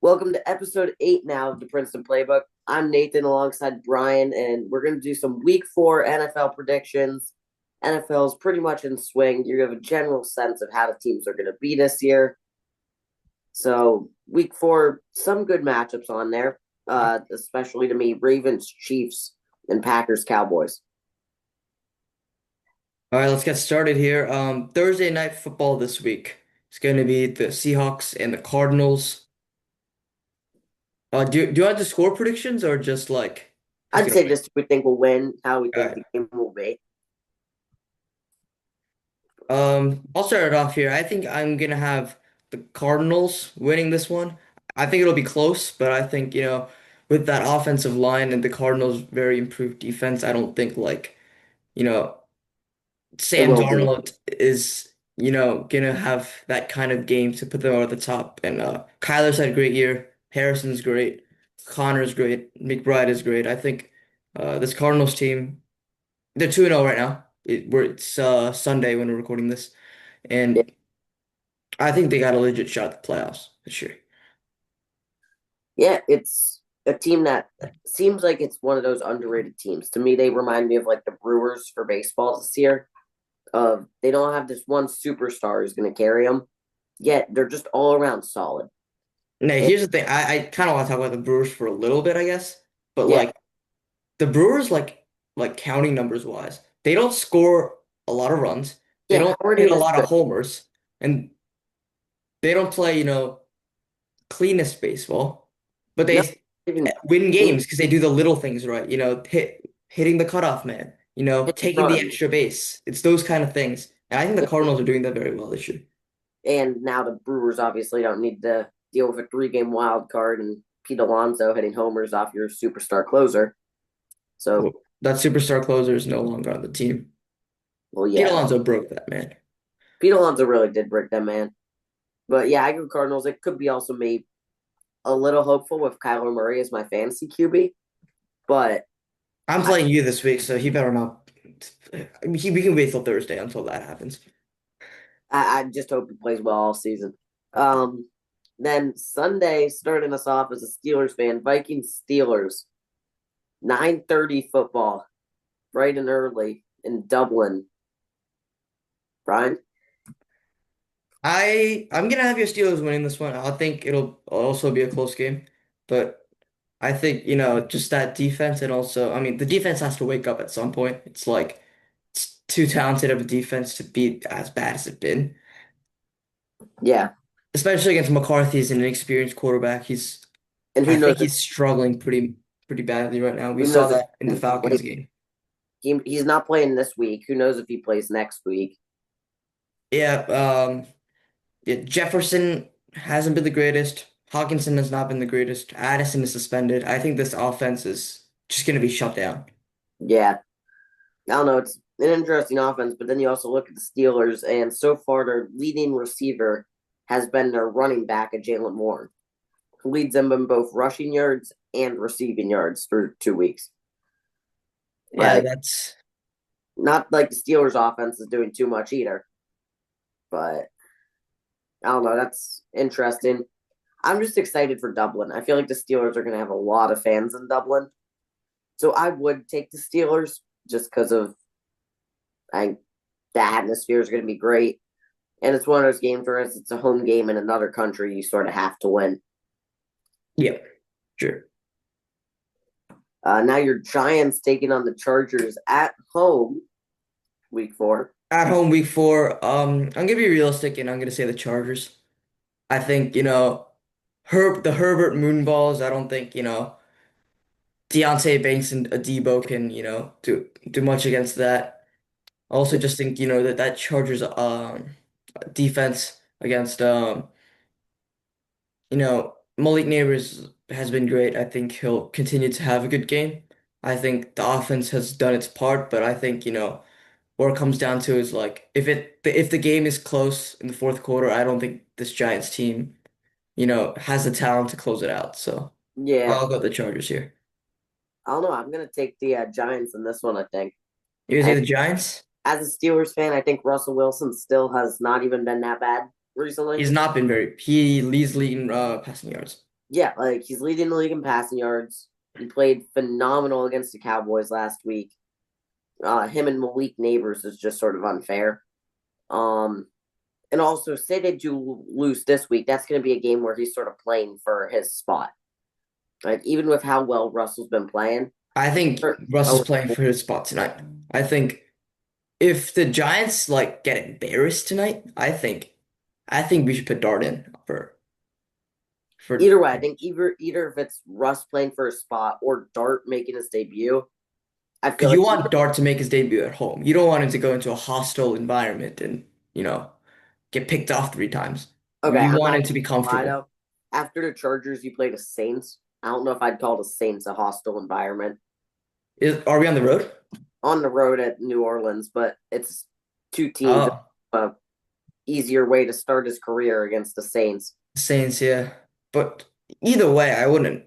Welcome to episode 8 now of the Princeton Playbook. I'm Nathan alongside Brian, and we're going to do some week 4 NFL predictions. NFL is pretty much in swing. You have a general sense of how the teams are going to be this year. So, week 4, some good matchups on there, especially to me Ravens, Chiefs, and Packers, Cowboys. All right, let's get started here. Thursday night football this week. It's going to be the Seahawks and the Cardinals. Do you want the score predictions or just like who's I'd gonna say win? just who we think will win, how we All think right. the game will be. I'll start it off here. I think I'm gonna have the Cardinals winning this one. I think it'll be close, but I think, with that offensive line and the Cardinals' very improved defense, I don't think you know, It Sam will be. Darnold is, gonna have that kind of game to put them over the top. And Kyler's had a great year. Harrison's great. Connor's great. McBride is great. I think this Cardinals team, they're 2-0 right now. It's Sunday when we're recording this, Yeah, and I think they got a legit shot at the playoffs this year. yeah, it's a team that seems like it's one of those underrated teams. To me, they remind me of like the Brewers for baseball this year. They don't have this one superstar who's going to carry them, yet they're just all around solid. Now, And here's the thing. I kind of want to talk about the Brewers for a little bit, I guess. But yeah, the Brewers, like counting numbers wise, they don't score a lot of runs. They yeah, don't Howard hit a is lot of good. homers, and they don't play, cleanest baseball. But No, they even win clean games because they do the little things right. Hitting the cutoff man. Taking the runs. extra base. It's those kind of things, and I think the Cardinals are doing that very well this year. And now the Brewers obviously don't need to deal with a 3 game wild card and Pete Alonso hitting homers off your superstar closer. Well, So, that superstar closer is no longer on the team. well, Pete yeah, Alonso broke that man. Pete Alonso really did break that man. But yeah, I go Cardinals. It could be also me a little hopeful with Kyler Murray as my fantasy QB, but I'm I playing you this week, so he better not. We can wait till Thursday until that happens. I just hope he plays well all season. Um, then Sunday, starting us off as a Steelers fan, Vikings Steelers, 9:30 football, bright and early in Dublin. Brian, I'm gonna have your Steelers winning this one. I think it'll also be a close game, but I think just that defense and also I mean the defense has to wake up at some point. It's too talented of a defense to be as bad as it's been, yeah, especially against McCarthy as an inexperienced quarterback. and I think he's struggling pretty badly right now. We who saw knows if that in the he plays? Falcons game. He's not playing this week. Who knows if he plays next week? Yeah, yeah, Jefferson hasn't been the greatest. Hawkinson has not been the greatest. Addison is suspended. I think this offense is just going to be shut down. Yeah, I don't know. It's an interesting offense, but then you also look at the Steelers, and so far their leading receiver has been their running back, Jalen Warren, who leads them in both rushing yards and receiving yards through 2 weeks. Yeah, Like, that's not like the Steelers' offense is doing too much either, but I don't know. That's interesting. I'm just excited for Dublin. I feel like the Steelers are going to have a lot of fans in Dublin, so I would take the Steelers just because of I think the atmosphere is going to be great. And it's one of those games where it's a home game in another country, you sort of have to win. yeah, sure. Now your Giants taking on the Chargers at home, week 4. At home week 4, I'm gonna be realistic and I'm gonna say the Chargers. I think, the Herbert Moonballs, I don't think, Deontay Banks and Adebo can, do much against that. I also just think, that Chargers defense against Malik Neighbors has been great. I think he'll continue to have a good game. I think the offense has done its part, but I think, what it comes down to is like if the game is close in the fourth quarter, I don't think this Giants team, has the talent to close it out. So Yeah, I'll go with the Chargers here. I don't know. I'm going to take the Giants in this one, I think. You gonna say I, the Giants? as a Steelers fan, I think Russell Wilson still has not even been that bad recently. He's not been very he leads leading passing yards. Yeah, like he's leading the league in passing yards. He played phenomenal against the Cowboys last week. Him and Malik Neighbors is just sort of unfair. Um, and also, say they do lose this week, that's going to be a game where he's sort of playing for his spot. Like even with how well Russell's been playing, I think Russ is oh playing for his spot tonight. I think if the Giants like get embarrassed tonight, I think we should put Dart in for either way, I think either if it's Russ playing for a spot or Dart making his debut, I feel because you like want Dart to make his debut at home. You don't want him to go into a hostile environment and, you know, get picked off 3 times. okay, You I'm want not him to be gonna lie comfortable. though. After the Chargers, you played the Saints. I don't know if I'd call the Saints a hostile environment Are we on the road? on the road at New Orleans, but it's two teams. Oh, A easier way to start his career against the Saints. Saints, yeah. But either way, I wouldn't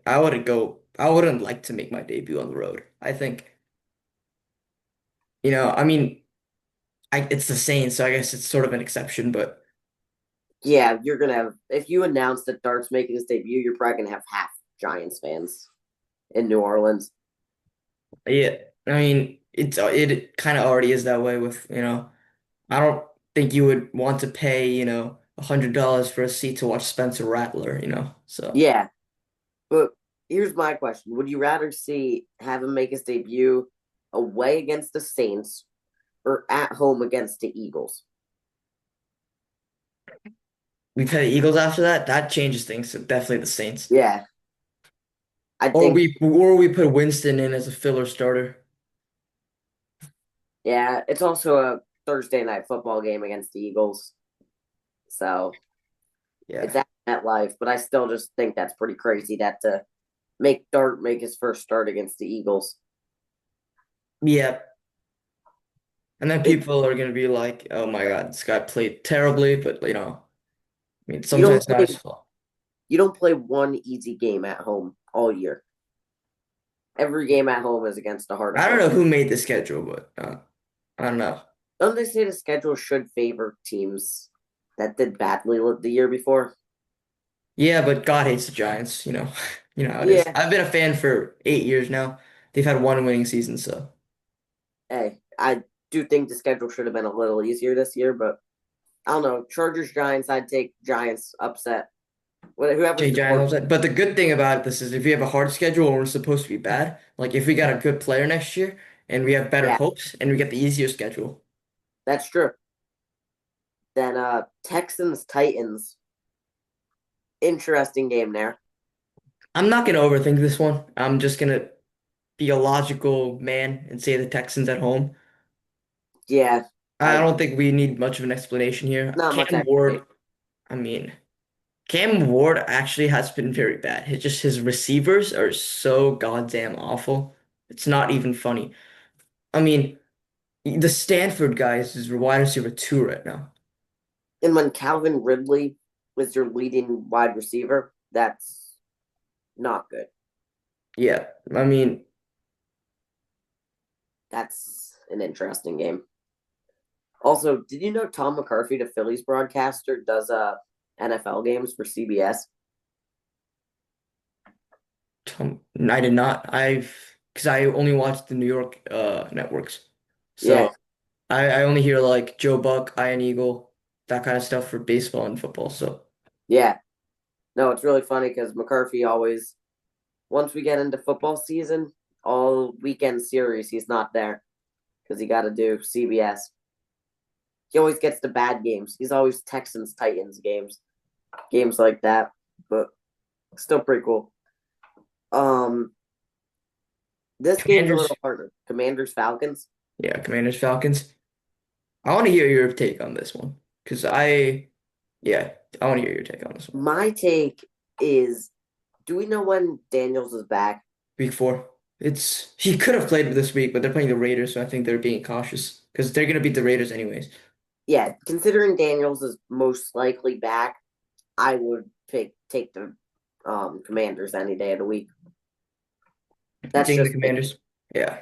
like to make my debut on the road. I think, I mean, it's the Saints, so I guess it's sort of an exception, but Yeah, you're gonna have if you announce that Dart's making his debut, you're probably gonna have half Giants fans in New Orleans. yeah, I mean, it kind of already is that way with, I don't think you would want to pay, $100 for a seat to watch Spencer Rattler, so. Yeah, but here's my question: would you rather see have him make his debut away against the Saints or at home against the Eagles? We play the Eagles after that. That changes things. So definitely the Saints. Yeah, I Or think. we put Winston in as a filler starter. Yeah, it's also a Thursday night football game against the Eagles, so it's Yeah. at MetLife. But I still just think that's pretty crazy that to make Dart make his first start against the Eagles. Yeah. And then It people are gonna be like, "Oh my God, this guy played terribly," but I mean, you don't sometimes not play his fault. you don't play one easy game at home all year. Every game at home is against a hard I don't know opponent. who made the schedule, but I don't know. Don't they say the schedule should favor teams that did badly the year before? Yeah, but God hates the Giants. You know how it is. Yeah. I've been a fan for 8 years now. They've had one winning season, so Hey, I do think the schedule should have been a little easier this year, but I don't know. Chargers Giants, I'd take Giants upset. Whoever's Jay the Giants quarterback. loves that. But the good thing about this is if we have a hard schedule and we're supposed to be bad, like if we got a good player next year and we have better Yeah, hopes and we get the easier schedule. that's true. Then Texans Titans. Interesting game there. I'm not gonna overthink this one. I'm just gonna be a logical man and say the Texans at home. Yeah, I I don't think we need much of an explanation here. not much Cam explanation. Ward, I mean, Cam Ward actually has been very bad. His receivers are so goddamn awful. It's not even funny. I mean, the Stanford guy is his wide receiver two right now. And when Calvin Ridley was your leading wide receiver, that's not good. Yeah, I mean, That's an interesting game. Also, did you know Tom McCarthy, the Phillies broadcaster, does NFL games for CBS? I did not. Because I only watch the New York networks. Yeah, So I only hear like Joe Buck, Ian Eagle, that kind of stuff for baseball and football. So yeah. No, it's really funny because McCarthy always, once we get into football season, all weekend series, he's not there because he got to do CBS. He always gets the bad games. He's always Texans Titans games like that. But still pretty cool. Um, this game's a Commanders, little harder. Commanders Falcons. yeah, Commanders, Falcons. I want to hear your take on this one. Yeah, I want to hear your take on this one. My take is, do we know when Daniels is back? Week 4. He could have played this week, but they're playing the Raiders, so I think they're being cautious because they're gonna beat the Raiders anyways. Yeah, considering Daniels is most likely back, I would take the Commanders any day of the week. You That's taking the just me. Commanders? Yeah.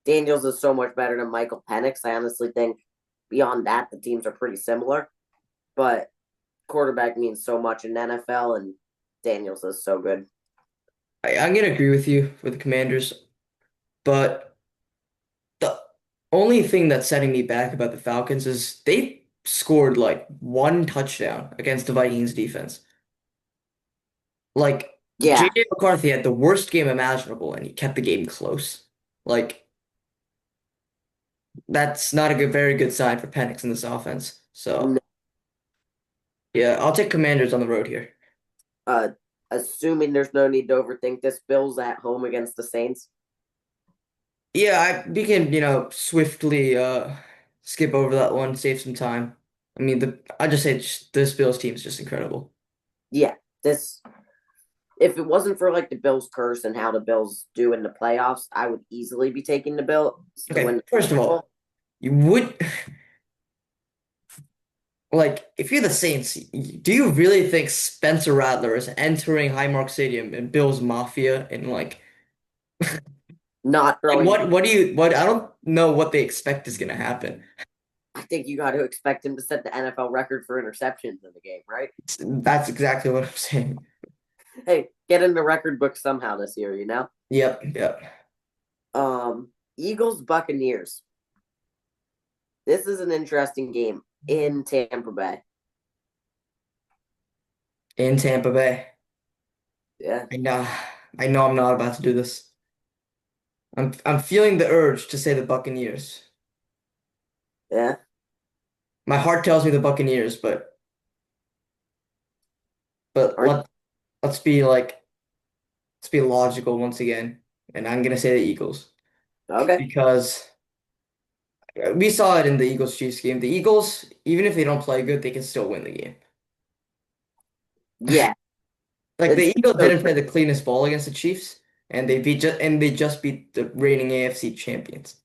Daniels is so much better than Michael Penix. I honestly think beyond that, the teams are pretty similar. But quarterback means so much in the NFL, and Daniels is so good. I'm gonna agree with you for the Commanders, but the only thing that's setting me back about the Falcons is they scored like one touchdown against the Vikings defense. Like Yeah, JJ McCarthy had the worst game imaginable and he kept the game close. Like that's not a very good sign for Penix in this offense. n- So yeah, I'll take Commanders on the road here. uh, assuming there's no need to overthink this, Bills at home against the Saints. Yeah, we can, swiftly skip over that one, save some time. I mean, I just say this Bills team is just incredible. Yeah, this if it wasn't for like the Bills curse and how the Bills do in the playoffs, I would easily be taking the Bills to win Okay, the first of Super Bowl. all, you would like if you're the Saints, do you really think Spencer Rattler is entering Highmark Stadium and Bills Mafia and Not like throwing. what I don't know what they expect is gonna happen. I think you got to expect him to set the NFL record for interceptions in the game, right? That's exactly what I'm saying. Hey, get in the record book somehow this year, you know. Yep, yep. Eagles Buccaneers. This is an interesting game in Tampa Bay. In Tampa Bay. Yeah, I know I'm not about to do this. I'm feeling the urge to say the Buccaneers. yeah. My heart tells me the Buccaneers, but Are let's be logical once again, and I'm gonna say the Eagles okay. because we saw it in the Eagles Chiefs game. The Eagles, even if they don't play good, they can still win the game. Yeah, Like it's the Eagles so didn't play true. the cleanest ball against the Chiefs, and they just beat the reigning AFC champions.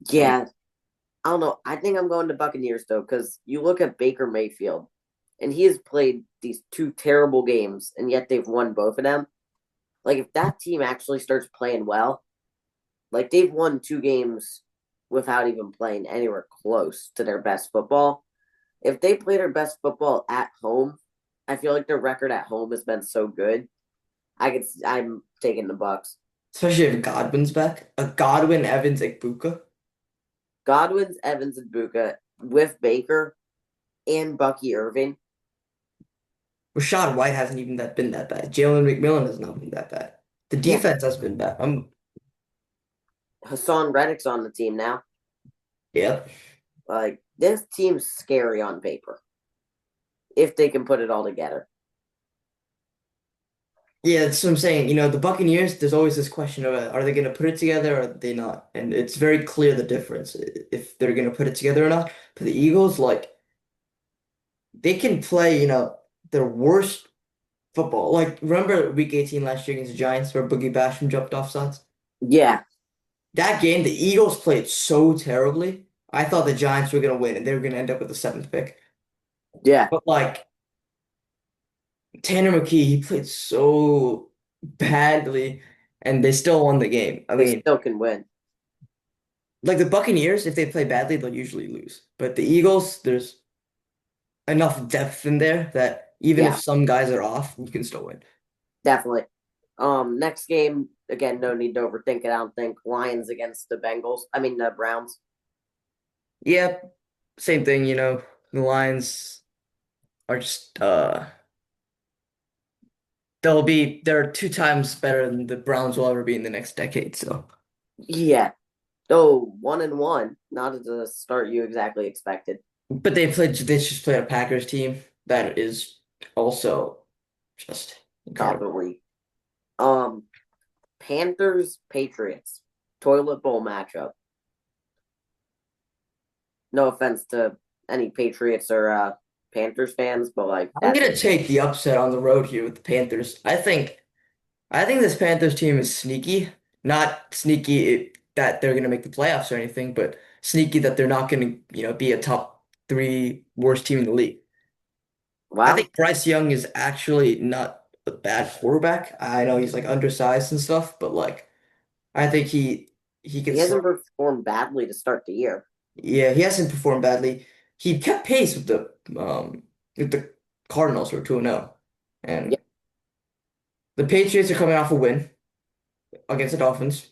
Like Yeah, I don't know. I think I'm going to Buccaneers though, because you look at Baker Mayfield, and he has played these two terrible games, and yet they've won both of them. Like if that team actually starts playing well, like they've won two games without even playing anywhere close to their best football. If they play their best football at home, I feel like their record at home has been so good. I'm taking the Bucks. especially if Godwin's back, a Godwin, Evans, Ikbuka. Godwin's, Evans, and Buka with Baker and Bucky Irving. Rashad White hasn't even been that bad. Jalen McMillan has not been that bad. The Yeah, defense has been bad. Hassan Reddick's on the team now. Yeah. Like this team's scary on paper if they can put it all together. Yeah, that's what I'm saying. The Buccaneers, there's always this question of are they going to put it together or are they not? And it's very clear the difference if they're going to put it together or not. But the Eagles, like, they can play, their worst football. Like, remember week 18 last year against the Giants where Boogie Basham jumped off sides? Yeah, That game, the Eagles played so terribly. I thought the Giants were going to win and they were going to end up with the seventh pick. yeah, But, like, Tanner McKee, he played so badly and they still won the game. I they mean, still can win. like the Buccaneers, if they play badly, they'll usually lose. But the Eagles, there's enough depth in there that even if Yeah, some guys are off, you can still win. definitely. Next game again, no need to overthink it. I don't think Lions against the Bengals. I mean the Browns. Yeah, same thing, the Lions are just they're two times better than the Browns will ever be in the next decade, so Yeah, though 1-1, not at the start you exactly expected. but they just played a Packers team that is also just Top incredible. of the league. Um, Panthers Patriots toilet bowl matchup. No offense to any Patriots or Panthers fans, but like I'm that's gonna take the upset on the road here with the Panthers. I think this Panthers team is sneaky. Not sneaky that they're going to make the playoffs or anything, but sneaky that they're not going to, be a top three worst team in the league. I wow. think Bryce Young is actually not a bad quarterback. I know he's like undersized and stuff, but like I think he He could hasn't start. performed badly to start the year. Yeah, he hasn't performed badly. He kept pace with the Cardinals who are 2-0. And Yeah, the Patriots are coming off a win against the Dolphins.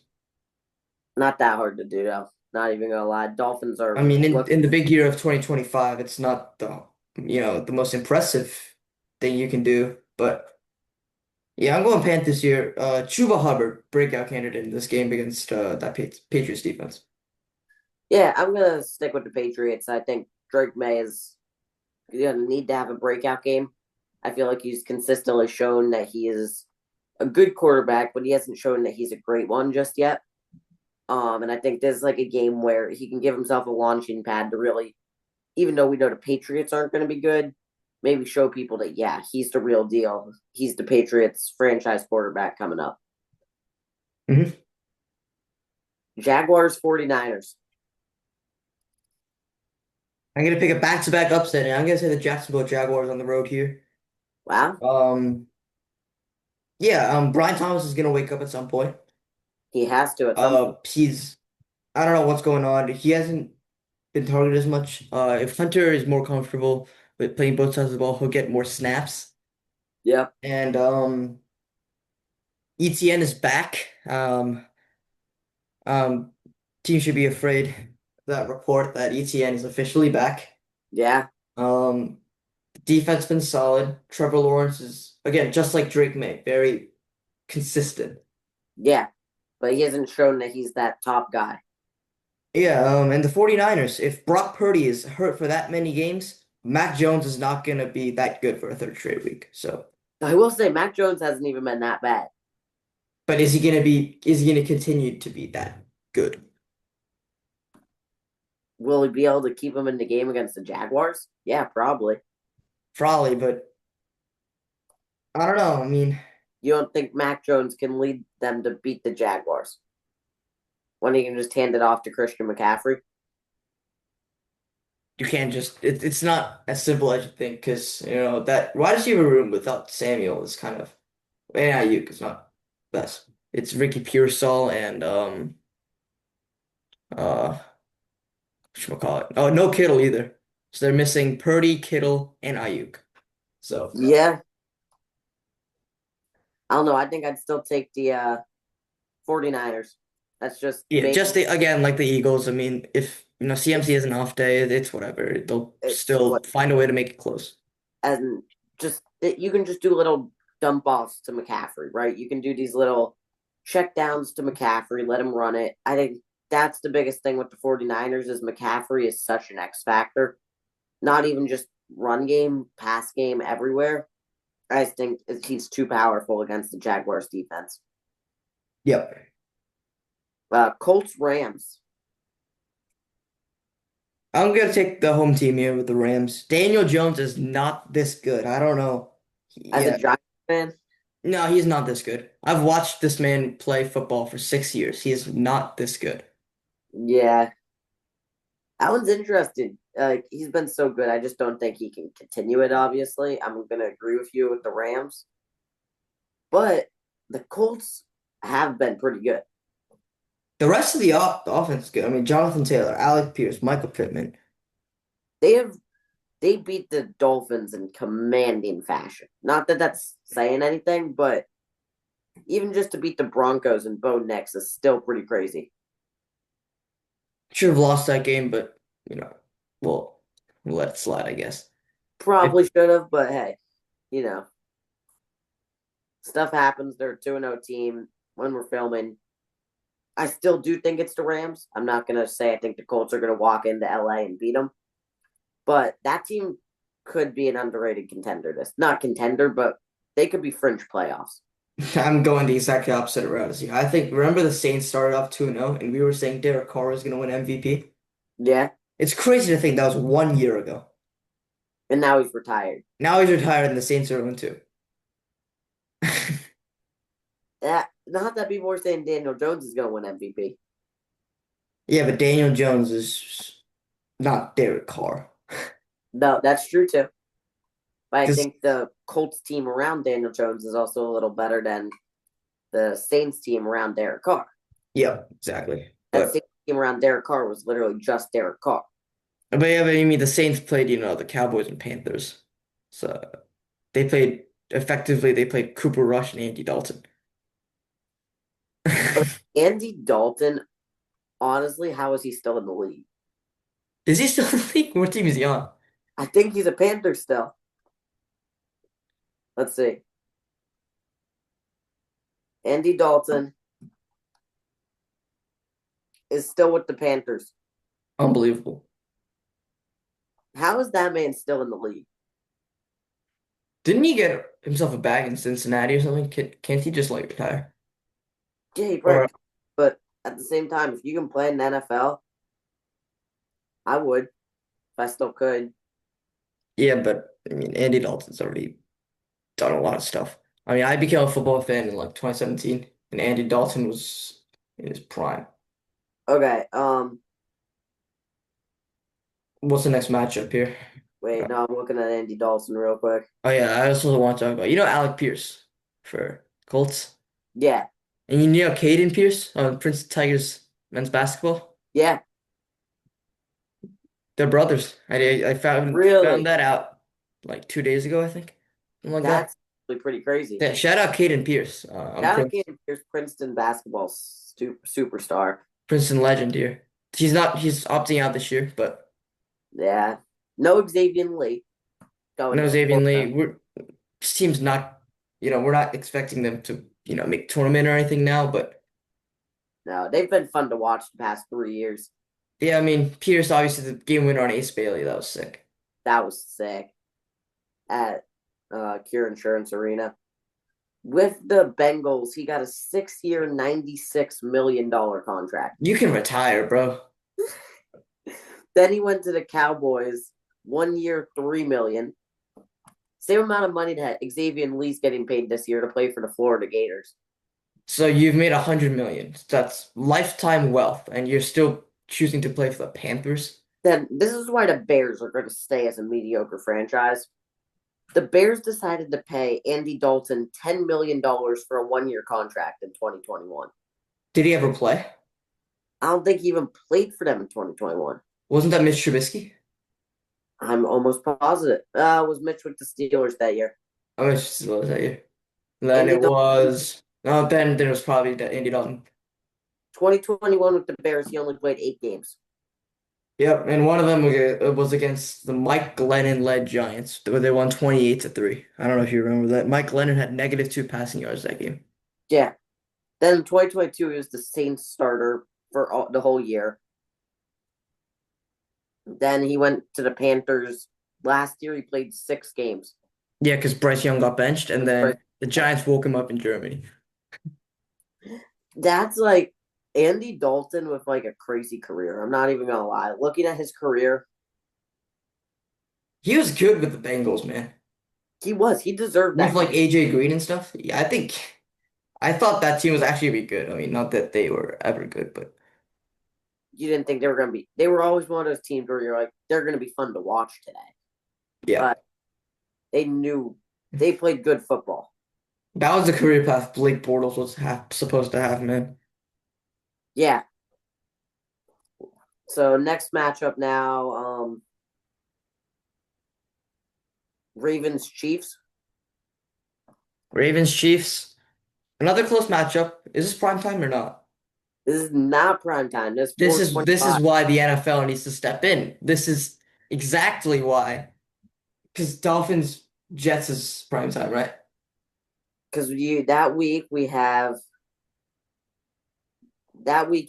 not that hard to do though. Not even gonna lie. Dolphins I are mean, look. in the big year of 2025, it's not the most impressive thing you can do, but yeah, I'm going Panthers here. Chuba Hubbard, breakout candidate in this game against that Patriots defense. Yeah, I'm gonna stick with the Patriots. I think Drake May is gonna need to have a breakout game. I feel like he's consistently shown that he is a good quarterback, but he hasn't shown that he's a great one just yet. And I think this is like a game where he can give himself a launching pad to really, even though we know the Patriots aren't going to be good, maybe show people that, yeah, he's the real deal. He's the Patriots franchise quarterback coming up. Hmm. Jaguars 49ers. I'm gonna pick a back-to-back upset, and I'm gonna say the Jacksonville Jaguars on the road here. Wow. Um, yeah, Brian Thomas is gonna wake up at some point. He has to at some point. He's I don't know what's going on. He hasn't been targeted as much. If Hunter is more comfortable with playing both sides of the ball, he'll get more snaps. Yep. And ETN is back. Um, team should be afraid of that report that ETN is officially back. Yeah. Um, defense been solid. Trevor Lawrence is again just like Drake May, very consistent. Yeah. But he hasn't shown that he's that top guy. Yeah, and the 49ers, if Brock Purdy is hurt for that many games, Mac Jones is not gonna be that good for a third straight week. So, I will say, Mac Jones hasn't even been that bad. but is he gonna continue to be that good? Will he be able to keep him in the game against the Jaguars? Yeah, probably. Probably, but I don't know. I mean, You don't think Mac Jones can lead them to beat the Jaguars when he can just hand it off to Christian McCaffrey? you can't just it's not as simple as you think because that wide receiver room without Samuel is kind of Ayuk is not best. It's Ricky Pearsall and uh whatchamacallit. Oh, no Kittle either. So they're missing Purdy, Kittle, and Ayuk. So Yeah, I don't know. I think I'd still take the 49ers. That's just yeah, maybe again like the Eagles. I mean, if CMC it's has an off day, it's whatever. They'll it's still what find a way to make it close. and just you can just do little dump offs to McCaffrey, right? You can do these little check downs to McCaffrey, let him run it. I think that's the biggest thing with the 49ers is McCaffrey is such an X factor. Not even just run game, pass game everywhere. I think he's too powerful against the Jaguars defense. Yep. Colts Rams. I'm gonna take the home team here with the Rams. Daniel Jones is not this good. I don't know. As a Yeah, Giants fan, no, he's not this good. I've watched this man play football for 6 years. He is not this good. yeah, that one's interesting. He's been so good. I just don't think he can continue it. Obviously, I'm gonna agree with you with the Rams, but the Colts have been pretty good. The rest of the offense is good. I mean, Jonathan Taylor, Alec Pierce, Michael Pittman. They have they beat the Dolphins in commanding fashion. Not that that's saying anything, but even just to beat the Broncos and Bo Nix is still pretty crazy. Should have lost that game, but you know, well, we'll let it slide, I guess. If Probably should have, but hey, you know, stuff happens. They're a 2-0 team when we're filming. I still do think it's the Rams. I'm not going to say I think the Colts are going to walk into LA and beat them, but that team could be an underrated contender. This not contender, but they could be fringe playoffs. I'm going the exact opposite route as you. I think remember the Saints started off 2-0 and we were saying Derek Carr was going to win MVP. Yeah, It's crazy to think that was 1 year ago. and now he's retired. Now he's retired and the Saints are 0-2. Not that people were saying Daniel Jones is going to win MVP. Yeah, but Daniel Jones is not Derek Carr. No, that's true too. But I Because think the Colts team around Daniel Jones is also a little better than the Saints team around Derek Carr. yeah, exactly. That Saints team around Derek Carr was literally just Derek Carr. But yeah, but I mean the Saints played, the Cowboys and Panthers. So they played effectively they played Cooper Rush and Andy Dalton. Okay, Andy Dalton, honestly, how is he still in the league? Is he still in the league? What team is he on? I think he's a Panther still. Let's see. Andy Dalton is still with the Panthers. Unbelievable. How is that man still in the league? Didn't he get himself a bag in Cincinnati or something? Can't he just like retire? Yeah, he probably Or could, but at the same time, if you can play in the NFL, I would if I still could. yeah, but I mean Andy Dalton's already done a lot of stuff. I mean, I became a football fan in like 2017, and Andy Dalton was in his prime. Okay. What's the next matchup here? Wait, no, I'm looking at Andy Dalton real quick. Oh yeah, I also want to talk about Alec Pierce for Colts, Yeah, and you know Caden Pierce on Princeton Tigers men's basketball. yeah, They're brothers. I found really. that out like 2 days ago, I think, something like that. That's really pretty crazy. Yeah, shout out Caden Pierce on Shout out Cam Pierce, Princeton basketball superstar. Princeton legend here. He's opting out this year, but Yeah, no Xavier Lee going no to Xavier Florida. Lee. This team's not, we're not expecting them to, make tournament or anything now, but No, they've been fun to watch the past 3 years. yeah, I mean, Pierce obviously the game winner on Ace Bailey, that was sick. That was sick at Cure Insurance Arena. With the Bengals, he got a 6 year, $96 million contract. You can retire, bro. Then he went to the Cowboys, 1 year, $3 million. Same amount of money that Xavier Lee's getting paid this year to play for the Florida Gators. So you've made 100 million. That's lifetime wealth, and you're still choosing to play for the Panthers. Then this is why the Bears are going to stay as a mediocre franchise. The Bears decided to pay Andy Dalton $10 million for a 1 year contract in 2021. Did he ever play? I don't think he even played for them in 2021. Wasn't that Mitch Trubisky? I'm almost positive. Was Mitch with the Steelers that year? I was was that year. Then Andy it Dalton, was no. Then it was probably Andy Dalton. 2021 with the Bears, he only played 8 games. Yep, and one of them was against the Mike Glennon led Giants, where they won 28-3. I don't know if you remember that. Mike Glennon had -2 passing yards that game. Yeah. Then in 2022, he was the Saints starter for the whole year. Then he went to the Panthers. Last year, he played 6 games. Yeah, because Bryce Young got benched, and then the Giants woke him up in Germany. That's like Andy Dalton with like a crazy career. I'm not even gonna lie. Looking at his career, He was good with the Bengals, man. he deserved With that like contract. AJ Green and stuff. Yeah, I thought that team was actually gonna be good. I mean, not that they were ever good, but You didn't think they were gonna be. They were always one of those teams where you're like, they're gonna be fun to watch today. yeah. But they knew they played good football. That was the career path Blake Bortles was supposed to have, man. Yeah. So next matchup now, Ravens Chiefs. Ravens Chiefs. Another close matchup. Is this prime time or not? This is not prime time. This is This is 425. why the NFL needs to step in. This is exactly why. Because Dolphins Jets is prime time, right? Because that week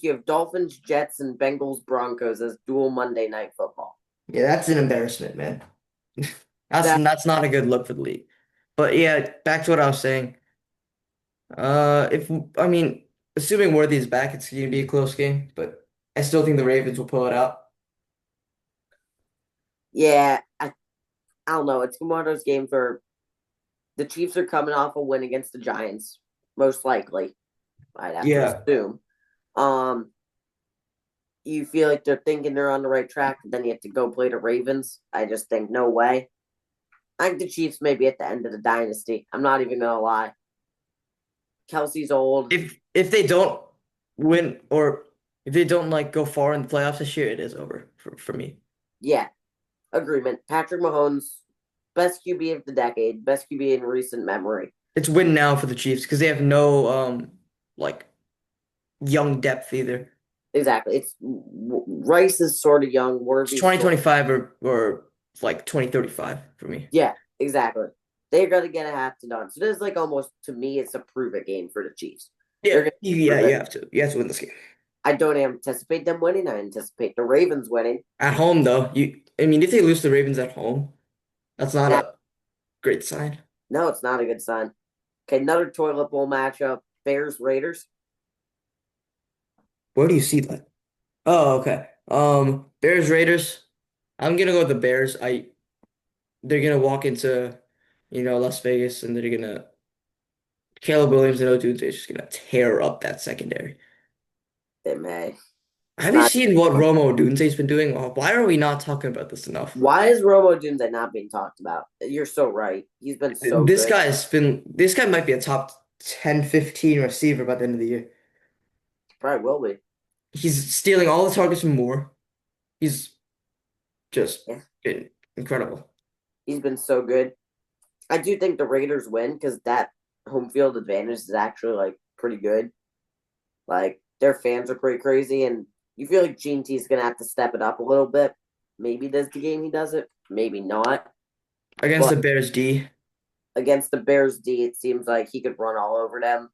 you have Dolphins, Jets, and Bengals Broncos as dual Monday night football. Yeah, that's an embarrassment, man. That's That that's not a good look for the league. But yeah, back to what I was saying. If I mean, assuming Worthy is back, it's gonna be a close game, but I still think the Ravens will pull it out. yeah, I don't know. It's one of those games where the Chiefs are coming off a win against the Giants, most likely. I'd have to Yeah. assume. Um, you feel like they're thinking they're on the right track, but then you have to go play the Ravens. I just think no way. I think the Chiefs may be at the end of the dynasty. I'm not even gonna lie. Kelsey's old. If they don't win or if they don't like go far in the playoffs this year, it is over for me. Yeah, agreement. Patrick Mahomes, best QB of the decade, best QB in recent memory. It's win now for the Chiefs because they have no like young depth either. Exactly. Rice is sort of young. It's Worthy's sort. 2025 or like 2035 for me. Yeah, exactly. They're gonna get a hat to done. So this is like almost to me, it's a prove it game for the Chiefs. They're Yeah, gonna yeah, prove you it. have to. You have to win this game. I don't anticipate them winning. I anticipate the Ravens winning. At home though, I mean if they lose to the Ravens at home, that's not That a great sign. no, it's not a good sign. Okay, another toilet bowl matchup: Bears Raiders. Where do you see that? Oh, okay. Bears Raiders. I'm gonna go with the Bears. They're gonna walk into, Las Vegas and they're gonna Caleb Williams and Odunze is just gonna tear up that secondary. They may. It's Have you not. seen what Romo Odunze's been doing? Oh, why are we not talking about this enough? Why is Romo Dunze not being talked about? You're so right. He's been so good. This guy might be a top 10, 15 receiver by the end of the year. Probably will be. He's stealing all the targets from Moore. He's just Yeah, been incredible. he's been so good. I do think the Raiders win because that home field advantage is actually like pretty good. Like their fans are pretty crazy, and you feel like Gene T is gonna have to step it up a little bit. Maybe this the game he does it, maybe not. Against But the Bears D. against the Bears D, it seems like he could run all over them.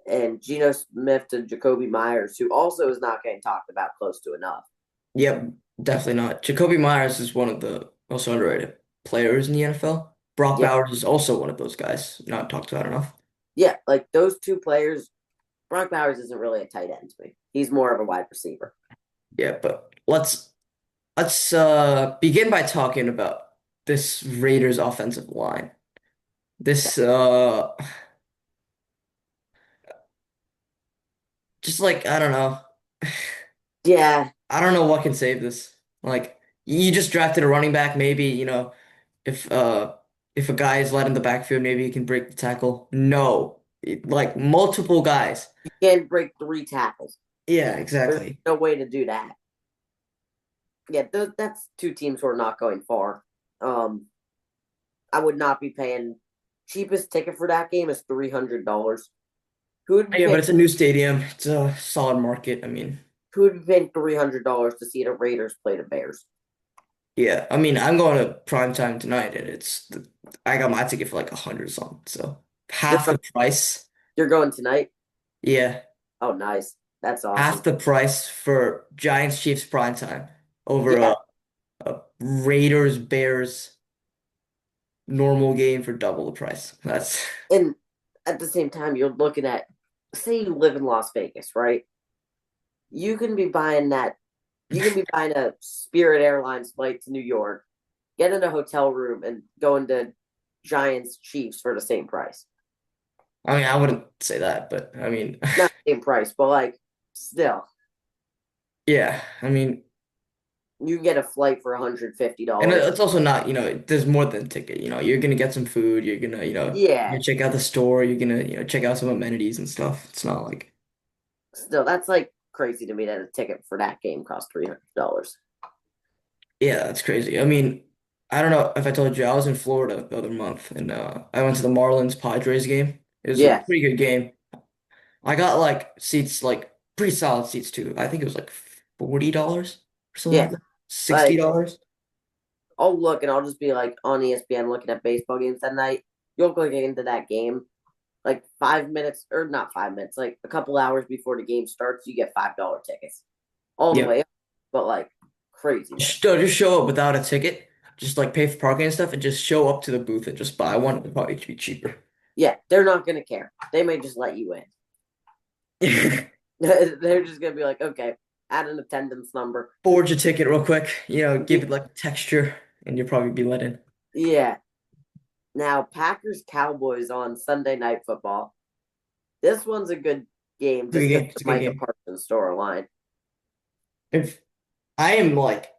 And Geno Smith to Jacoby Myers, who also is not getting talked about close to enough. Yep, definitely not. Jacoby Myers is one of the most underrated players in the NFL. Brock Yeah, Bowers is also one of those guys, not talked about enough. yeah, like those two players. Brock Bowers isn't really a tight end to me. He's more of a wide receiver. Yeah, but let's begin by talking about this Raiders offensive line. Okay. This just like I don't know. Yeah, I don't know what can save this. Like you just drafted a running back, maybe, if if a guy is led in the backfield, maybe he can break the tackle. No. Like multiple guys. you can't break three tackles. Yeah, There's exactly. no way to do that. Yeah, that's two teams who are not going far. Um, I would not be paying. Cheapest ticket for that game is $300. Who would be Yeah, paying? but it's a new stadium. It's a solid market. I mean, Who would be paying $300 to see the Raiders play the Bears? yeah. I mean, I'm going to prime time tonight, and I got my ticket for like 100 something. So You're half going, the price. you're going tonight. Yeah, Oh, nice. That's half awesome. the price for Giants Chiefs prime time over Yeah, a Raiders Bears normal game for double the price. That's and at the same time, you're looking at, say, you live in Las Vegas, right? You can be buying that. You can be buying a Spirit Airlines flight to New York, get in a hotel room, and go into Giants Chiefs for the same price. I mean, I wouldn't say that, but I mean, Not the same price, but like still, yeah. I mean, you can get a flight for and $150. it's also not, there's more than a ticket. You're gonna get some food. You're gonna, Yeah, check out the store. You're gonna, check out some amenities and stuff. It's not like, still, that's like crazy to me that a ticket for that game costs $300. yeah, that's crazy. I mean, I don't know if I told you, I was in Florida the other month and I went to the Marlins Padres game. It was a Yeah, pretty good game. I got like seats, like pretty solid seats too. I think it was like $40 or something yeah. like that. Like $60. I'll look and I'll just be like on ESPN looking at baseball games that night. You'll click into that game like 5 minutes or not 5 minutes, like a couple hours before the game starts. You get $5 tickets all the Yep. way up, but like craziness. Just show up without a ticket, just like pay for parking and stuff, and just show up to the booth and just buy one. It'd probably be cheaper. Yeah, they're not gonna care. They may just let you in. They're just gonna be like, okay, add an attendance number. Forge a ticket real quick, give it like texture, and you'll probably be let in. Yeah. Now Packers Cowboys on Sunday Night Football. This one's a good game It's a good just because game. of It's a good Micah game. Parsons storyline. If I am like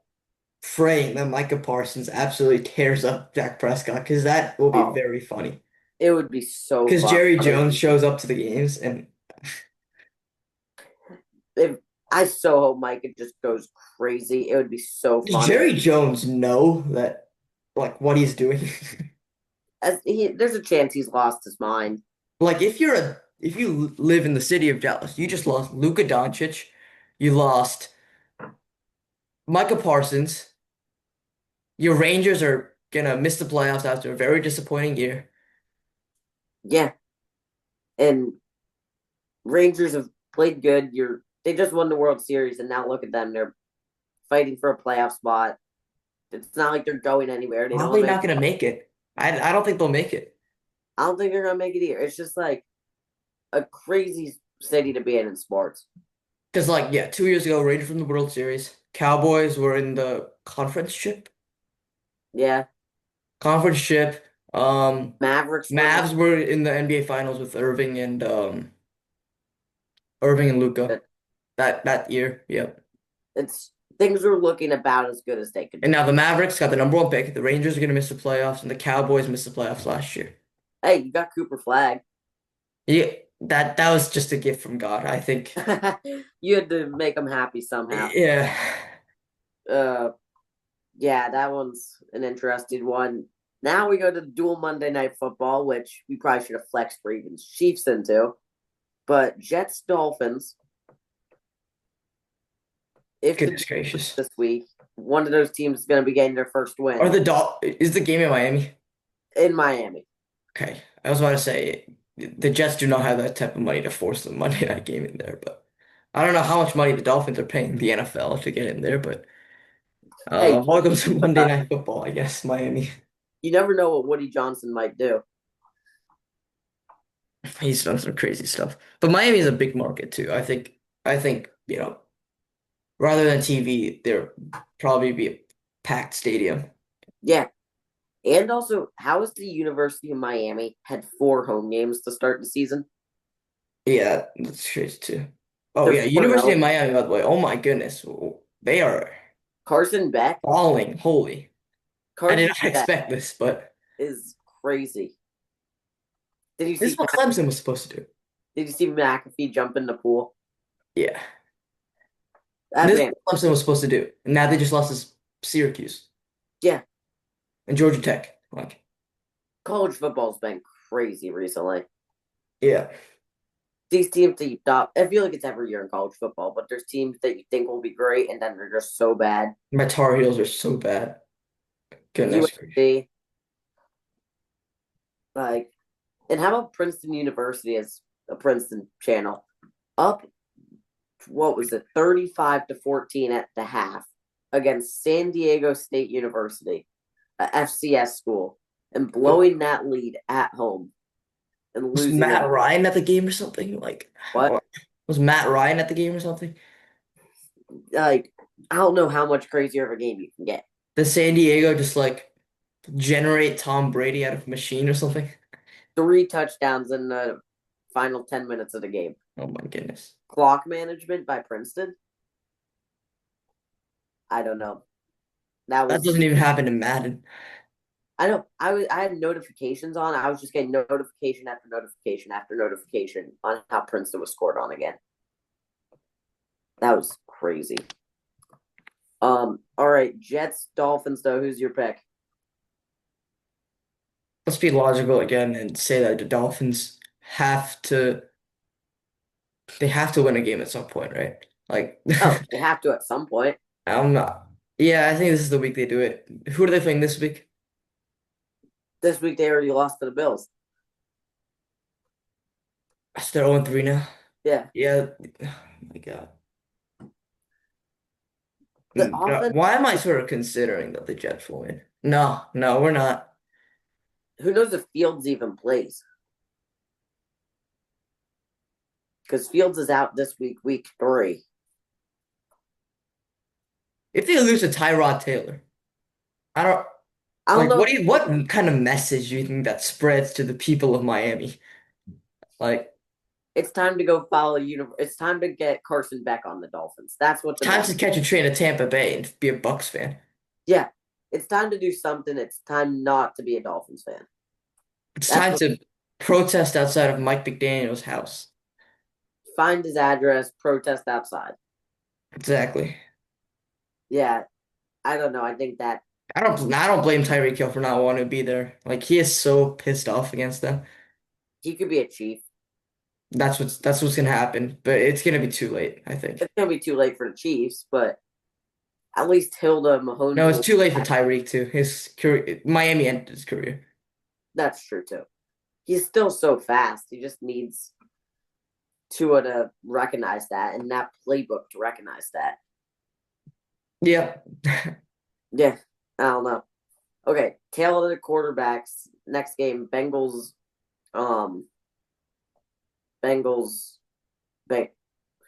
praying that Micah Parsons absolutely tears up Dak Prescott, because that will be Oh, very funny. it would be so Because Jerry funny. Jones shows up to the games, and If I so hope Micah just goes crazy. It would be so does funny. Jerry Jones know that? like what he's doing. There's a chance he's lost his mind. Like if you live in the city of Dallas, you just lost Luka Doncic, you lost Micah Parsons. Your Rangers are gonna miss the playoffs after a very disappointing year. Yeah, and Rangers have played good. They just won the World Series, and now look at them. They're fighting for a playoff spot. It's not like they're going anywhere. They How are don't they have any. not gonna make it? I don't think they'll make it. I don't think they're gonna make it either. It's just like a crazy city to be in sports. Because like yeah, 2 years ago, Rangers from the World Series. Cowboys were in the conference ship. Yeah, Conference ship. Mavericks were in Mavs were in the NBA Finals with Irving and Luca it. that year. Yep. It's things were looking about as good as they could And be. now the Mavericks got the number one pick. The Rangers are gonna miss the playoffs, and the Cowboys missed the playoffs last year. Hey, you got Cooper Flag. Yeah, that was just a gift from God, I think. You had to make them happy somehow. Yeah. Uh, yeah, that one's an interesting one. Now we go to dual Monday Night Football, which we probably should have flexed Ravens Chiefs into. But Jets Dolphins, if the Goodness gracious. this week, one of those teams is going to be getting their first Or win is the game in Miami? in Miami. Okay. I was about to say the Jets do not have that type of money to force the Monday night game in there, but I don't know how much money the Dolphins are paying the NFL to get in there, but Hey, welcome to Monday Night Football, I guess, Miami. you never know what Woody Johnson might do. He's done some crazy stuff. But Miami is a big market too. I think, rather than TV, there probably be a packed stadium. Yeah. And also, how has the University of Miami had 4 home games to start the season? Yeah, that's crazy too. Oh They're yeah, 4-0. University of Miami, by the way. Oh my goodness. They are Carson Beck. falling. Holy. I did Carson not Beck expect this, but is crazy. Did you this is see what Clemson was supposed to do. Did you see McAfee jump in the pool? Yeah. That This is man. what Clemson was supposed to do. And now they just lost to Syracuse Yeah, and Georgia Tech. Like, college football's been crazy recently. yeah. These teams that you thought, I feel like it's every year in college football, but there's teams that you think will be great and then they're just so bad. My Tar Heels are so bad. Goodness gracious. USC, like, and how about Princeton University as a Princeton channel? Up, what was it, 35-14 at the half against San Diego State University, a FCS school, and blowing that lead at home and Was losing it. Matt Ryan at the game or something? Like, What? was Matt Ryan at the game or something? Like, I don't know how much crazier of a game you can get. Did San Diego just like generate Tom Brady out of a machine or something? 3 touchdowns in the final 10 minutes of the game. Oh my goodness. Clock management by Princeton. I don't know. That That was. doesn't even happen in Madden. I know. I had notifications on. I was just getting notification after notification after notification on how Princeton was scored on again. That was crazy. All right. Jets, Dolphins, though. Who's your pick? Let's be logical again and say that the Dolphins have to win a game at some point, right? Like Oh, they have to at some point. I'm not. Yeah, I think this is the week they do it. Who are they playing this week? This week they already lost to the Bills. They're 0-3 now. Yeah. Yeah. Oh my God. The offense. Why am I sort of considering that the Jets will win? No, no, we're not. Who knows if Fields even plays? Because Fields is out this week, week 3. If they lose to Tyrod Taylor, I don't I don't like know. what kind of message do you think that spreads to the people of Miami? Like It's time to go follow It's time to get Carson Beck on the Dolphins. That's what it's the time message. to catch a train to Tampa Bay and be a Bucks fan. Yeah, it's time to do something. It's time not to be a Dolphins fan. It's That's time what. to protest outside of Mike McDaniel's house. Find his address, protest outside. Exactly. Yeah, I don't know. I think that I don't blame Tyreek Hill for not wanting to be there. Like he is so pissed off against them. He could be a chief. That's what's gonna happen. But it's gonna be too late, I think. It's gonna be too late for the Chiefs, but at least Hilda No, Mahomes it's will. too late for Tyreek too. His career, Miami ended his career. That's true too. He's still so fast. He just needs Tua to recognize that and that playbook to recognize that. Yeah. Yeah, I don't know. Okay, tail of the quarterbacks. Next game, Bengals. Um, Bengals. Bang,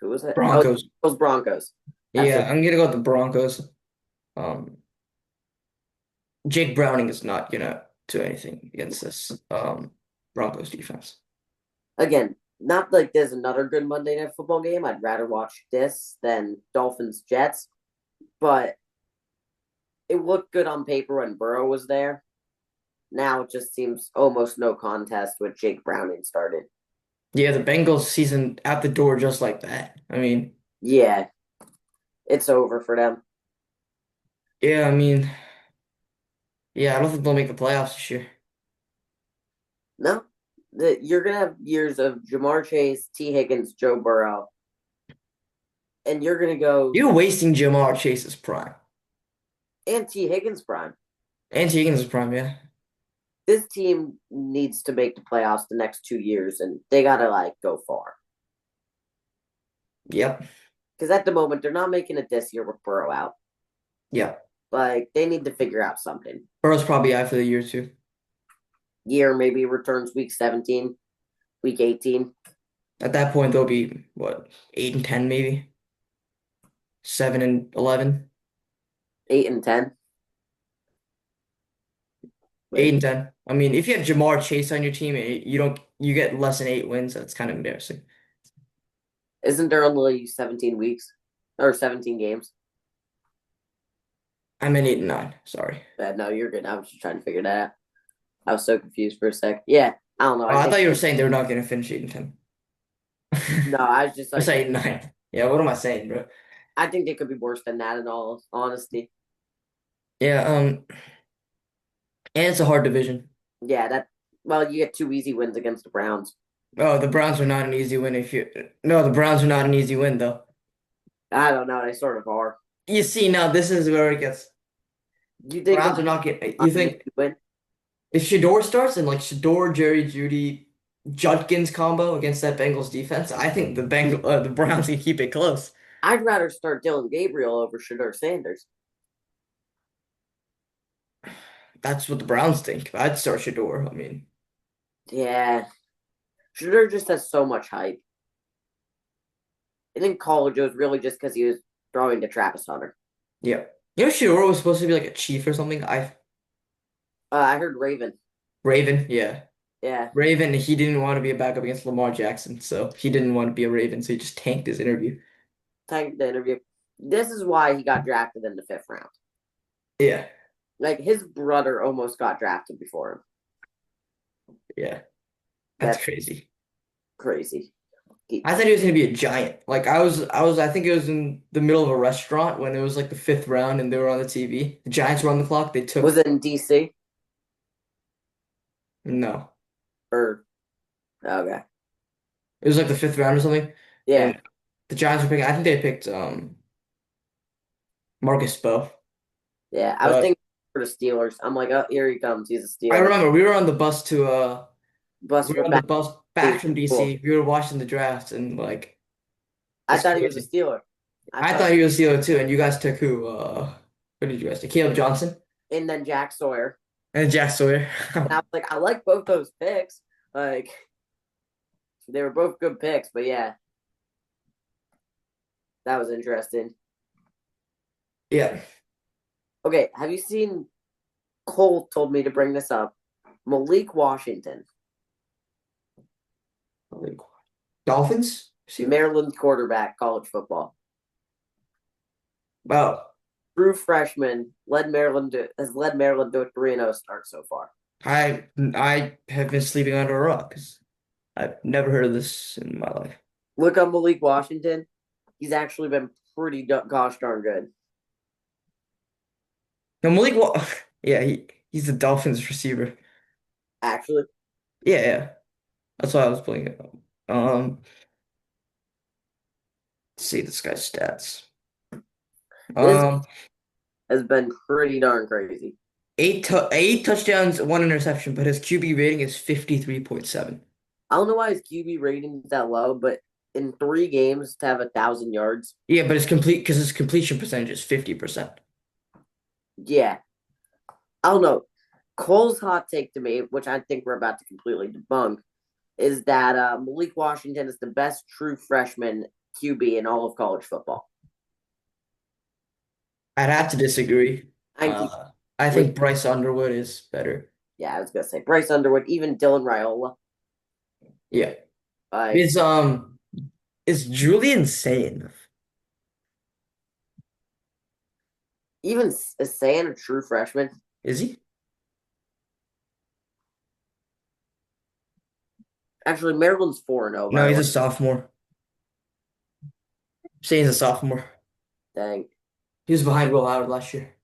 who was it? Oh, Broncos. those Broncos. That's Yeah, it. I'm gonna go with the Broncos. Um, Jake Browning is not gonna do anything against this Broncos defense. Again, not like there's another good Monday Night Football game. I'd rather watch this than Dolphins Jets, but it looked good on paper when Burrow was there. Now it just seems almost no contest with Jake Browning started. Yeah, the Bengals season out the door just like that. I mean, Yeah, it's over for them. yeah, I mean, yeah, I don't think they'll make the playoffs this year. No, you're gonna have years of Jamar Chase, T. Higgins, Joe Burrow, and you're gonna go You're wasting Jamar Chase's prime. and T. Higgins prime. And Higgins' prime, yeah. This team needs to make the playoffs the next 2 years, and they gotta like go far. Yep. Because at the moment they're not making it this year with Burrow out. Yep. Like they need to figure out something. Burrow's probably out for the year too. Year maybe returns week 17, week 18, At that point, they'll be what, 8-10 maybe? 7-11? 8 and 10. 8 Wait, and 10. I mean, if you have Jamar Chase on your team, you get less than 8 wins. That's kind of embarrassing. isn't there only 17 weeks or 17 games? I'm in 8-9. Sorry. No, you're good. I was just trying to figure that out. I was so confused for a sec. Yeah, I don't know. Oh, I I think thought you were saying they were not going to finish 8-10. no. I was just I like, said 8-9. Yeah, what am I saying, bro? I think they could be worse than that. In all honesty, Yeah, and it's a hard division. yeah. That well, you get two easy wins against the Browns. Oh, the Browns are not an easy win if you. No, the Browns are not an easy win though. I don't know. They sort of are. You see, now this is where it gets. You think the Browns are not getting. Browns You an easy think win? if Shador starts and like Shador, Jerry, Judy, Judkins combo against that Bengals defense, I think the Browns can keep it close. I'd rather start Dylan Gabriel over Shador Sanders. That's what the Browns think. I'd start Shador. I mean, Yeah, Shador just has so much hype. And in college, it was really just because he was throwing to Travis Hunter. yeah. You know, Shador was supposed to be like a chief or something. I heard Raven. Raven, yeah. Yeah, Raven, he didn't want to be a backup against Lamar Jackson, so he didn't want to be a Raven, so he just tanked his interview. tanked the interview. This is why he got drafted in the fifth round. Yeah, Like his brother almost got drafted before him. yeah. That's That's crazy. crazy. I thought he was gonna be a giant. Like I think it was in the middle of a restaurant when it was like the fifth round and they were on the TV. The Giants were on the clock. They Was took it in DC no. or okay? It was like the fifth round or something. Yeah, And the Giants were picking, I think they picked Marcus Bo. yeah. I was But thinking for the Steelers. I'm like, oh, here he comes. He's a I Steeler. remember Bus we were for on the back. bus He was back from cool. DC. We were watching the draft and like I it's thought he was a crazy. Steeler. I I thought, thought he was Steeler too, and you guys took who? Who did you guys take? Caleb Johnson and then Jack Sawyer. and Jack Sawyer. And I was like, I like both those picks. Like they were both good picks, but yeah, that was interesting. Yeah. Okay, have you seen? Cole told me to bring this up. Malik Washington, Dolphins? Receiver? Maryland quarterback, college football. Wow. True freshman, has led Maryland to a 3-0 start so far. I have been sleeping under a rock because I've never heard of this in my life. Look up Malik Washington. He's actually been pretty gosh darn good. No, yeah, he's the Dolphins receiver. Actually. Yeah, yeah. That's why I was playing it. Let's see this guy's stats. This Um, has been pretty darn crazy. eight touchdowns, one interception, but his QB rating is 53.7. I don't know why his QB rating is that low, but in 3 games to have 1,000 yards, Yeah, but it's complete because his completion percentage is 50%. yeah. I don't know. Cole's hot take to me, which I think we're about to completely debunk, is that Malik Washington is the best true freshman QB in all of college football. I'd I have to disagree. think I with think Bryce Underwood is better. yeah, I was gonna say Bryce Underwood, even Dylan Raiola, Yeah. like Is is Julian sane? even saying a true freshman. Is he? Actually, Maryland's 4-0, No, by the he's way. a sophomore. Saying he's a sophomore. Dang. He was behind Will Howard last year.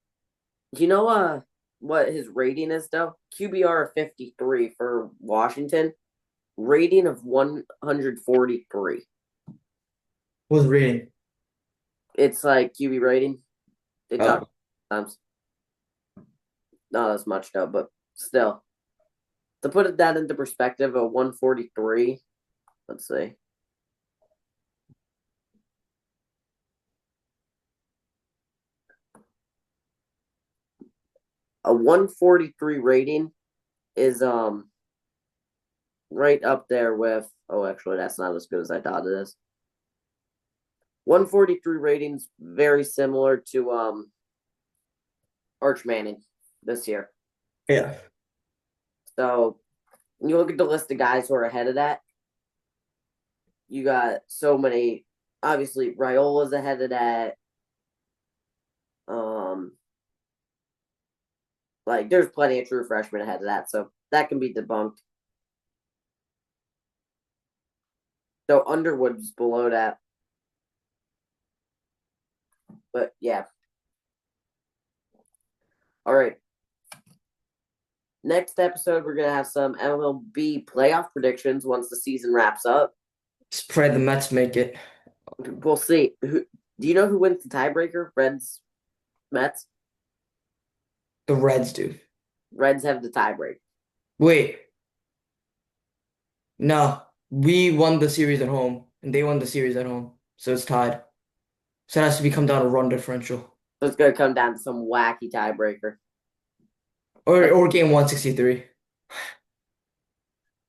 Do you know what his rating is though? QBR of 53 for Washington, rating of 143. Was rating. It's like QB rating. They talk Oh, sometimes. Not as much though, but still. To put that into perspective, a 143, let's see. A 143 rating is right up there with actually that's not as good as I thought it is. 143 ratings very similar to Arch Manning this year. yeah. So when you look at the list of guys who are ahead of that, you got so many. Obviously, Raiola's ahead of that. Um, like there's plenty of true freshmen ahead of that, so that can be debunked. So Underwood's below that, but yeah. All right. Next episode, we're gonna have some MLB playoff predictions once the season wraps up. Just pray the Mets make it. We'll see. Do you know who wins the tiebreaker? Reds, Mets. The Reds do. Reds have the tiebreaker. Wait, no. We won the series at home, and they won the series at home. So it's tied. So it has to become down to run differential. So it's gonna come down to some wacky tiebreaker. Or Like or game 163.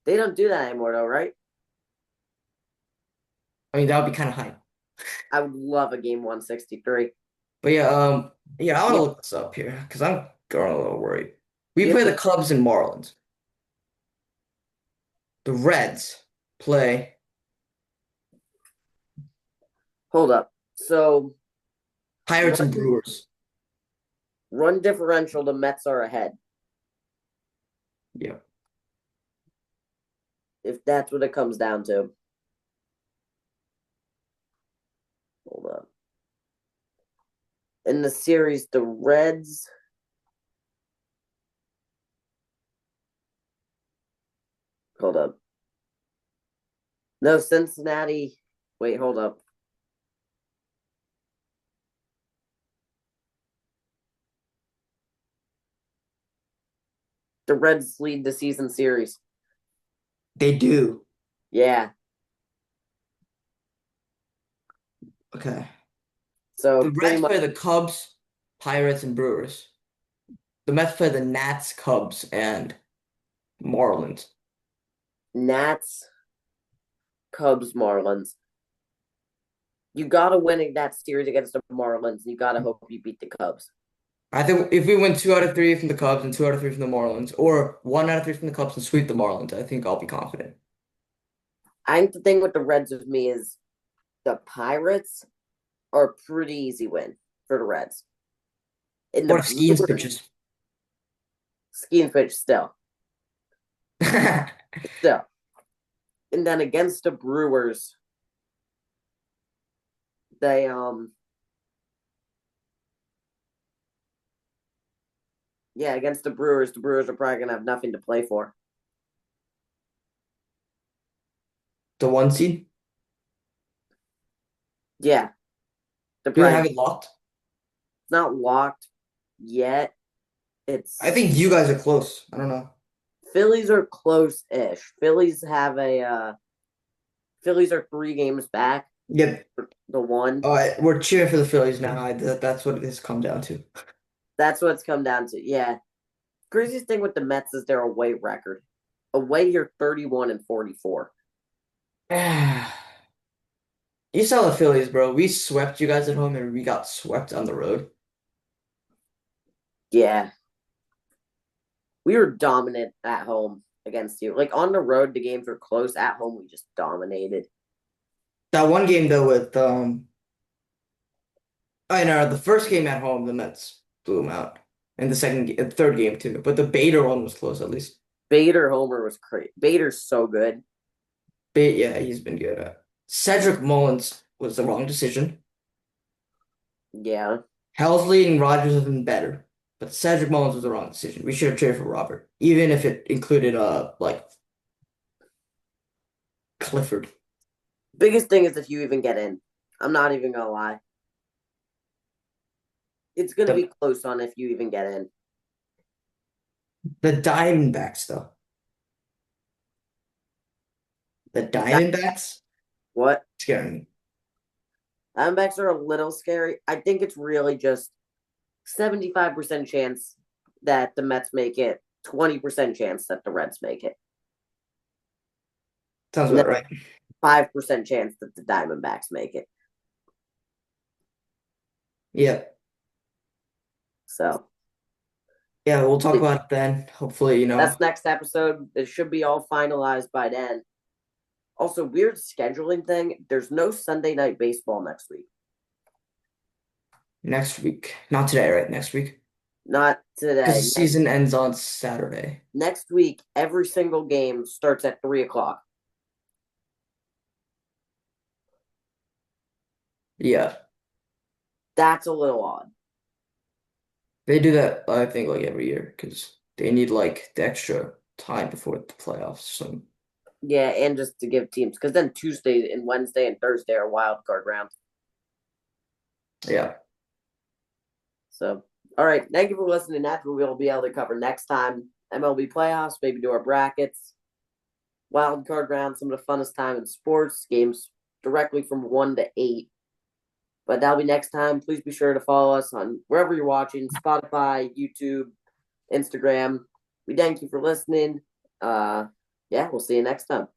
they don't do that anymore, though, right? I mean, that would be kind of high. I would love a game 163. But yeah, I want Yeah, to look this up here because I'm growing a little worried. We you have play the to Cubs and Marlins. The Reds play hold up. So Pirates and run, Brewers. run differential, the Mets are ahead. Yeah. If that's what it comes down to. Hold up. In the series, the Reds. Hold up. No, Cincinnati. Wait, hold up. The Reds lead the season series. They do. Yeah. Okay. So The pretty Reds much play the Cubs, Pirates, and Brewers. The Mets play the Nats, Cubs, and Marlins. Nats, Cubs, Marlins. You gotta win that series against the Marlins. You gotta hope you beat the Cubs. I think if we win 2 out of 3 from the Cubs and 2 out of 3 from the Marlins, or 1 out of 3 from the Cubs and sweep the Marlins, I think I'll be confident. I think the thing with the Reds with me is the Pirates are a pretty easy win for the Reds. In the What if Skeens Brewers, pitches? ski and pitch still. And then against the Brewers, they Yeah, against the Brewers are probably gonna have nothing to play for. The one seed. Yeah, they're Do they probably have it locked? it's not locked yet. I It's think you guys are close. I don't know. Phillies are close-ish. Phillies are 3 games back. Yeah. The one. All right, we're cheering for the Phillies now. That's what it has come down to. That's what it's come down to. Yeah. Craziest thing with the Mets is their away record. Away, you're 31-44. You saw the Phillies, bro. We swept you guys at home and we got swept on the road. Yeah. We were dominant at home against you. Like on the road, the games were close. At home, we just dominated. That one game though with I know the first game at home, the Mets blew them out. And third game too. But the Bader one was close at least. Bader Homer was crazy. Bader's so good. Yeah, he's been good. Cedric Mullins was the wrong decision. Yeah. Helsley and Rogers have been better, but Cedric Mullins was the wrong decision. We should have traded for Robert, even if it included like Clifford. Biggest thing is if you even get in. I'm not even gonna lie. It's gonna be The close on if you even get in. the Diamondbacks though. The That, Diamondbacks what? scaring me. Diamondbacks are a little scary. I think it's really just 75% chance that the Mets make it, 20% chance that the Reds make it, Sounds and then about right. 5% chance that the Diamondbacks make it. Yeah. So Yeah, we'll talk about it then. Hopefully, that's next episode. It should be all finalized by then. Also, weird scheduling thing. There's no Sunday night baseball next week. next week. Not today, right? Next week. Not Because the today. season ends on Saturday. Next week, every single game starts at 3 o'clock. Yeah. That's a little odd. They do that, I think, like every year because they need like the extra time before the playoffs. So Yeah, and just to give teams, because then Tuesday and Wednesday and Thursday are wild card rounds. yeah. So, all right. Thank you for listening. That's what we'll be able to cover next time. MLB playoffs, maybe do our brackets, wild card round, some of the funnest time in sports, games directly from 1 to 8. But that'll be next time. Please be sure to follow us on wherever you're watching, Spotify, YouTube, Instagram. We thank you for listening. Yeah, we'll see you next time.